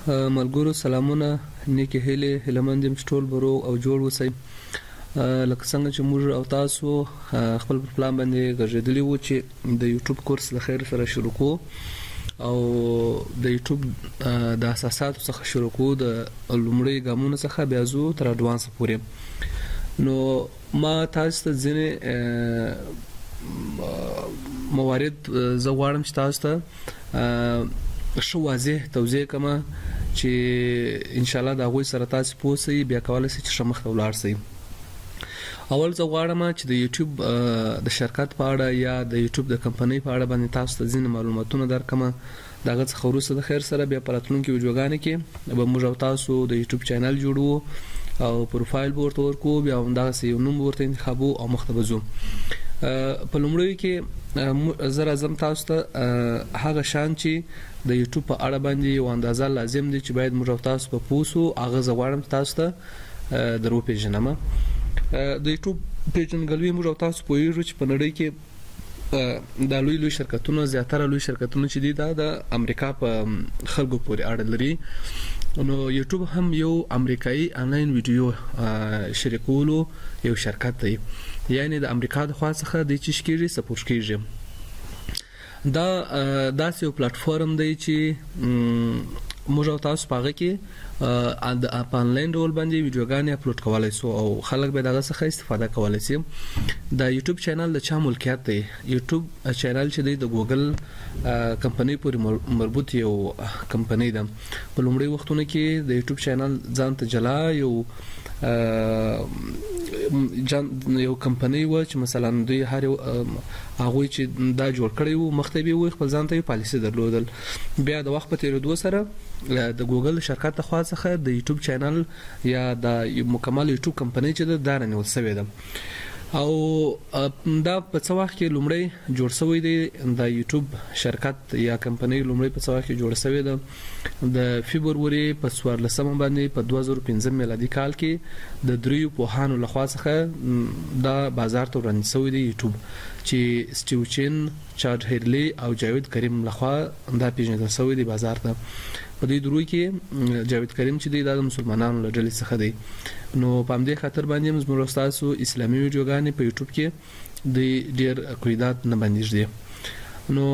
ملګرو سلامونه، نیکې هیلې، هیلهمند یم چې ټول به روغ او جوړ اوسئ. لکه څنګه چې موږ او تاسو خپل پلان باندې غږېدلي وو چې د یوټیوب کورس د خیر سره شروع کوو او د یوټیوب د اساساتو څخه شروع کوو، د لومړي ګامونو څخه بیا ځو تر اډوانس پورې. نو ما تاسو ته ځینې موارد زه غواړم چې تاسو ته ښه واضح توضیح کړم چې ان شاء الله دا غوي سره تاسو پوسئ، بیا کولای شئ چې ښه مخ ته ولاړ شئ. اول زه غواړم چې د یوټیوب د شرکت په اړه یا د یوټیوب د کمپنۍ په اړه باندې تاسو ته ځینې معلوماتونه درکړم. داغه څخه وروسته د خیر سره بیا په راتلونکي ویډیوګانو کې به موږ او تاسو د یوټیوب چینل جوړو او پروفایل ورته ورکو، بیا همدغسې یو نوم ورته انتخابو او مخ ته به ځو. په لومړیو کې زه راځم تاسو ته هغه شیان چې د یوټیوب په اړه باندې یو اندازه لازم دي چې باید موږ او تاسو په پوه سو. هغه زه غواړم تاسو ته در وپېژنم. د یوټیوب پیژندګلوي موږ او تاسو پوهیږو چې په نړۍ کې دا لوی شرکتونه، زیاتره لوی شرکتونه چې دي دا د امریکا په خلکو پورې اړه لري. نو یوټیوب هم یو امریکایي انلاین ویډیو شریکولو یو شرکت دی، یعنی د امریکا د خوا څخه د چیش کېږي سپورټ کېږي. دا داسې یو پلیټ فارم دی چې موږ او تاسو پاغه کې د آنلاین ډول باندې ویډیوګانې اپلوډ کولای شو او خلک به دغه څخه استفاده کولای شي. د یوټیوب چینل د چا ملکیت دی؟ یوټیوب چینل چې دی د ګوګل کمپنۍ پورې مربوط یو کمپنۍ ده. په لومړي وختونو کې د یوټیوب چینل ځان ته جلا یو کمپنۍ و چې مثلا دوی هر هغه چې دا جوړ کړی وو مخته به وي خپل ځان ته یو پالیسي درلودل. بیا د وخت په تیریدو سره د ګوګل شرکت ته خوا څخه د یوټیوب چینل یا د مکمل یوټیوب کمپنۍ چې د دارنه وسوي ده او دا په څو وخت کې لومړی جوړ شوی دی. د یوټیوب شرکت یا کمپنۍ لومړی په څو وخت کې جوړ شوی ده د فبروري په 14 باندې په 2015 میلادي کال کې د دریو پوهانو لخوا څخه دا بازار ته وړاندې شوی دی یوټیوب چې سټیو چین، چارج هیرلی او جاوید کریم لخوا دا پیژندل شوی دی بازار ته. په دې دروي کې جاوید کریم چې دی د مسلمانانو له ډلې څخه دی. نو په همدې خاطر باندې موږ تاسو اسلامي ویډیوګانې په یوټیوب کې د ډیر قیودات نه باندې دي. نو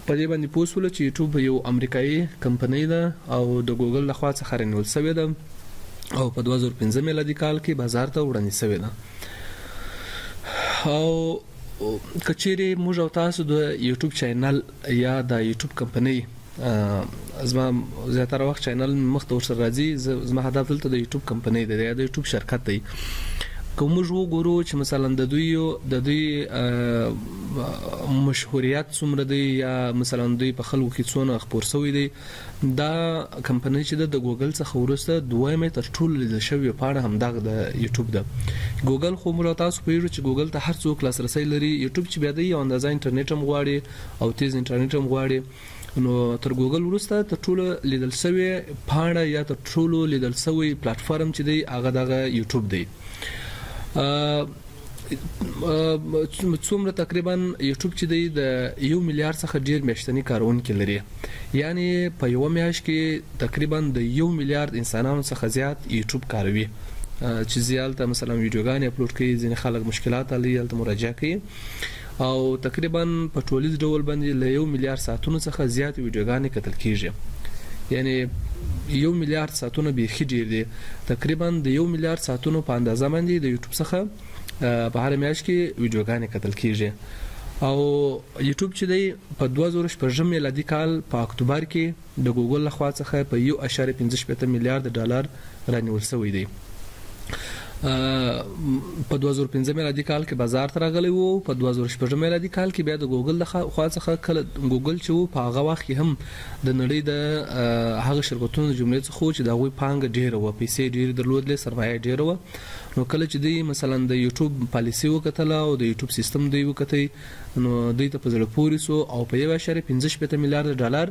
په دې باندې پوسول چې یوټیوب یو امریکایي کمپنۍ ده او د ګوګل لخوا څخه رنول شوی ده او په 2015 میلادي کال کې بازار ته وړاندې شوی ده. او کچېرې موږ او تاسو د یوټیوب چینل یا د یوټیوب کمپنۍ زما زیاتره وخت چینل مخته ورسره راځي، زما هدف دلته د یوټیوب کمپنۍ دی یا د یوټیوب شرکت دی. کوم موږ وګورو چې مثلا د دوی مشهوریت څومره دی یا مثلا دوی په خلکو کې څونه خبر شوی دی. دا کمپنۍ چې د ګوګل څخه ورسته دویمه تر ټولو لیدل شوی په اړه هم دغه د یوټیوب ده. ګوګل خو موږ تاسو پوهیږو چې ګوګل ته هر څوک لاسرسي لري. یوټیوب چې بیا د یو اندازه انټرنیټ هم غواړي او تیز انټرنیټ هم غواړي. نو تر ګوګل ورسته تر ټولو لیدل شوی پاڼه یا تر ټولو لیدل شوی پلیټ فارم چې دی هغه دغه یوټیوب دی. څومره تقریبا یوټیوب چې دی د 1 میلیارډ څخه ډیر میاشتنی کارونکي لري، یعنی په یو میاشت کې تقریبا د 1 میلیارډ انسانانو څخه زیات یوټیوب کاروي چې زیالته مثلا ویډیوګانې اپلوډ کوي. ځینې خلک مشکلات لري هلته مراجعه کوي او تقریبا په ټولیز ډول باندې له 1 میلیارډ ساعتونو څخه زیات ویډیوګانې کتل کیږي. یعنی 1 میلیارډ ساعتونه به خېډیر دي. تقریبا د 1 میلیارډ ساعتونو په اندازه باندې د یوټیوب څخه په هر میاشت کې ویډیوګانې کتل کیږي. او یوټیوب چې دی په 2015 میلادي کال په اکتوبر کې د ګوګل لخوا څخه په 1.15 میلیارډ ډالر رانیول شوی دی. په 2015 میلادي کال کې بازار ته راغلی وو. په 2015 میلادي کال کې بیا د ګوګل لخوا څخه کله ګوګل چې وو په هغه وخت کې هم د نړۍ د هغه شرکتونو جملې څخه چې دا غوي پانګه ډیره و، پیسې ډیره درلودلې، سرمایه ډیره و. نو کله چې دی مثلا د یوټیوب پالیسی وکتله او د یوټیوب سیستم دی وکتي نو دوی ته په زړه پورې سو او په 1.15 میلیارډ ډالر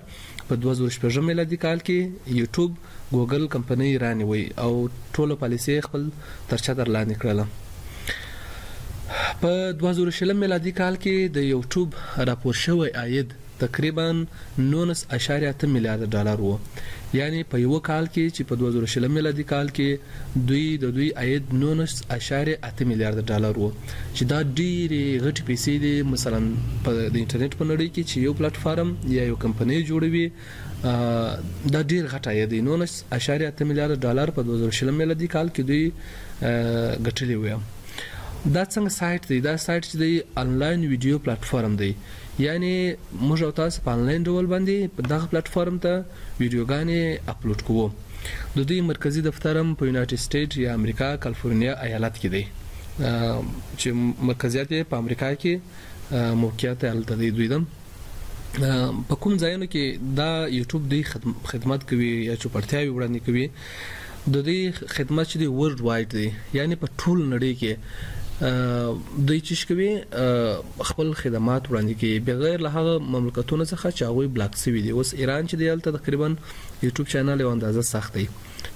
په 2015 میلادي کال کې یوټیوب ګوګل کمپنۍ رانیوي او ټول پالیسی خپل ترچا در لاندې کړله. په 2020 میلادي کال کې د یوټیوب راپور شوی عاید تقریبا 19.8 میلیارډ ډالر وو، یعنی په یو کال کې چې په 2020 میلادي کال کې د دوی عاید 19.8 میلیارډ ډالر وو چې دا ډېرې غټې پیسې دي. مثلا په د انټرنیټ په نړۍ کې چې یو پلیټ فارم یا یو کمپنۍ جوړوي دا ډېر غټ عاید دی. 19.8 میلیارډ ډالر په 2020 میلادي کال کې دوی ګټلي وو. دا څنګه سایت دی؟ دا سایت چې دی انلاین ویډیو پلیټ فارم دی، یعنی موږ او تاسو په انلاین ډول باندې په دغه پلیټ فارم ته ویډیوګانې اپلوډ کوو. د دوی مرکزی دفتر هم په یونایټډ سټیټ یا امریکا کالیفورنیا ایالت کې دی چې مرکزیت په امریکا کې موقعیت هلته دی. دوی د په کوم ځایونو کې دا یوټیوب دی خدمت کوي یا چوپړتیاوې وړاندې کوي. د دې خدمت چې دی ورلد وایډ دی، یعنی په ټول نړۍ کې دوی چې کوي خپل خدمات وړاندې کوي بغیر له هغه مملکتونو څخه چې هغه بلاک شوي دي. اوس ایران چې دی هلته تقریبا یوټیوب چینل یو اندازه سخت دی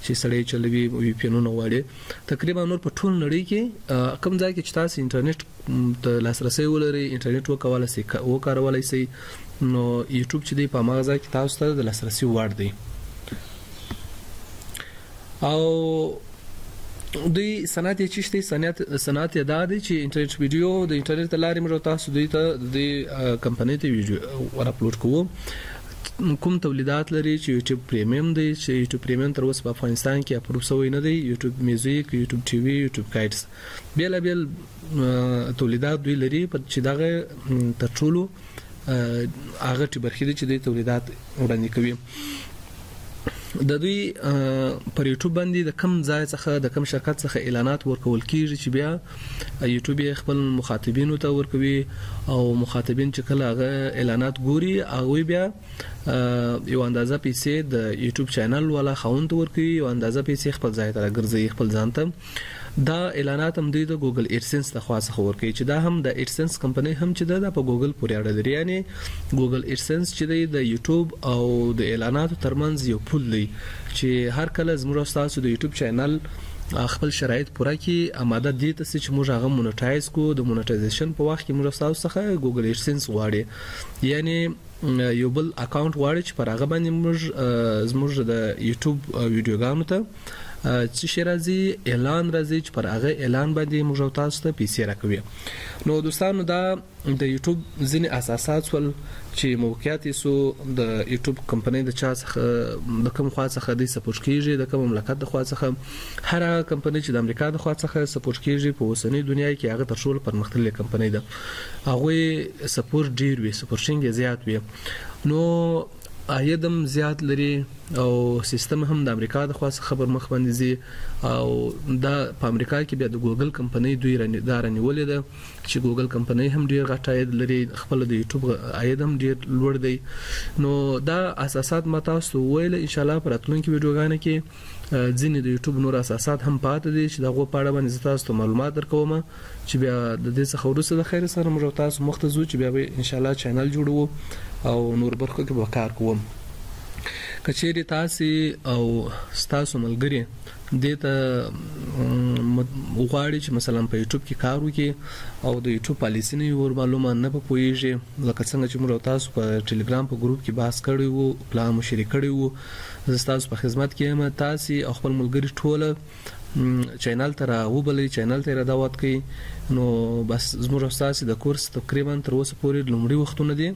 چې سړی چلوي وی پی انونه واړي. تقریبا نور په ټول نړۍ کې کوم ځای کې چې تاسو انټرنیټ ته لاسرسي ولري، انټرنیټ وکارولای شئ، نو یوټیوب چې دی په هغه ځای کې تاسو ته د لاسرسي وړ دی. او دوی صنعت یې چشتي صنعت یې دا دی چې انټرنیټ ویډیو د انټرنیټ لارې موږ تاسو دوی ته د کمپنۍ ته ویډیو ور اپلوډ کوو. کوم تولیدات لري چې یوټیوب پریمیم دی، چې یوټیوب پریمیم تر اوسه په افغانستان کې اپروو شوی نه دی. یوټیوب میوزیک، یوټیوب ټي وي، یوټیوب کایټس، بیل تولیدات دوی لري چې دغه تر ټولو هغه ټي برخې دي چې دوی تولیدات وړاندې کوي. د دوی پر یوټیوب باندې د کم ځای څخه د کم شرکت څخه اعلانات ورکول کیږي چې بیا یوټیوب خپل مخاطبینو ته ورکوي او مخاطبین چې کله هغه اعلانات ګوري هغه بیا یو اندازه پیسې د یوټیوب چینل ولا خاوند ورکوي، یو اندازه پیسې خپل ځای ته راګرځي خپل ځان ته. دا اعلانات هم د ګوګل ایډسنس د خوا څخه ورکوي چې دا هم د ایډسنس کمپنۍ هم چې دا په ګوګل پورې اړه لري. یعنی ګوګل ایډسنس چې د یوټیوب او د اعلاناتو ترمنځ یو پل دی چې هر کله زموږ تاسو د یوټیوب چینل خپل شرایط پوره کړي اماده دي ته چې موږ هغه مونټایز کو. د مونټایزیشن په وخت کې موږ تاسو څخه ګوګل ایډسنس غواړي، یعنی یو بل اکاونټ غواړي چې پر هغه باندې زموږ د یوټیوب ویډیوګانو ته چې شي راځي اعلان راځي چې پر هغه اعلان باندې موږ تاسو ته پیسې راکوي. نو دوستانو دا د یوټیوب ځینې اساسات ول چې موقعیت سو د یوټیوب کمپنۍ د چا څخه د کوم خوا څخه د سپورټ کیږي، د کوم مملکت د خوا څخه هر کمپنۍ چې د امریکا د خوا څخه سپورټ کیږي په اوسنۍ دنیا کې هغه تر ټولو پرمختللې کمپنۍ ده. هغه سپورټ ډیر وي، سپورټینګ زیات وي، نو عایدم زیات لري او سیستم هم د امریکا د خوا څخه پر مخ باندې زی او دا په امریکا کې بیا د ګوګل کمپنۍ دوی رانیولې ده چې ګوګل کمپنۍ هم ډیر غټ عاید لري، خپل د یوټیوب عاید هم ډیر لوړ دی. نو دا اساسات ما تاسو ویل ان شاء الله پر راتلونکي ویډیوګانو کې ځینې د یوټیوب نور اساسات هم پاتې دي چې دغه په اړه باندې تاسو ته معلومات درکوم چې بیا د دې څخه وروسته د خیر سره موږ تاسو مختزو چې بیا ان شاء الله چینل جوړو او نور برخو کې به کار کوم. کچېری تاسو او تاسو ملګری دته غواړي چې مثلا په یوټیوب کې کار وکړي او د یوټیوب پالیسی نه ور معلومه نه پوهیږي، لکه څنګه چې موږ تاسو په ټلګرام په ګروپ کې بحث کړی وو، پلان مو شریک کړی وو، تاسو په خدمت کې یم. تاسو او خپل ملګری ټوله چینل ته راوبلې، چینل ته را دعوت کړئ. نو بس زموږ تاسو د کورس تقریبا تر اوسه پورې لومړی وختونه دي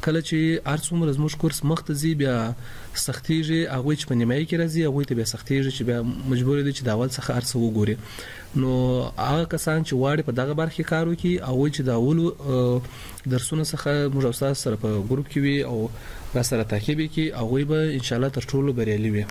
کله چې ارڅومره زموږ کورس مختزي بیا سختيږي، هغه چې په نیمایي کې راځي هغه ته بیا سختيږي چې بیا مجبور دي چې د اول څخه ارڅو وګوري. نو هغه کسان چې واړي په دغه برخه کار وکړي هغه چې دا اول درسونه څخه موږ استاد سره په ګروپ کې وي او را سره تعقیب کړي هغه به ان شاء الله تر ټولو بریالي وي.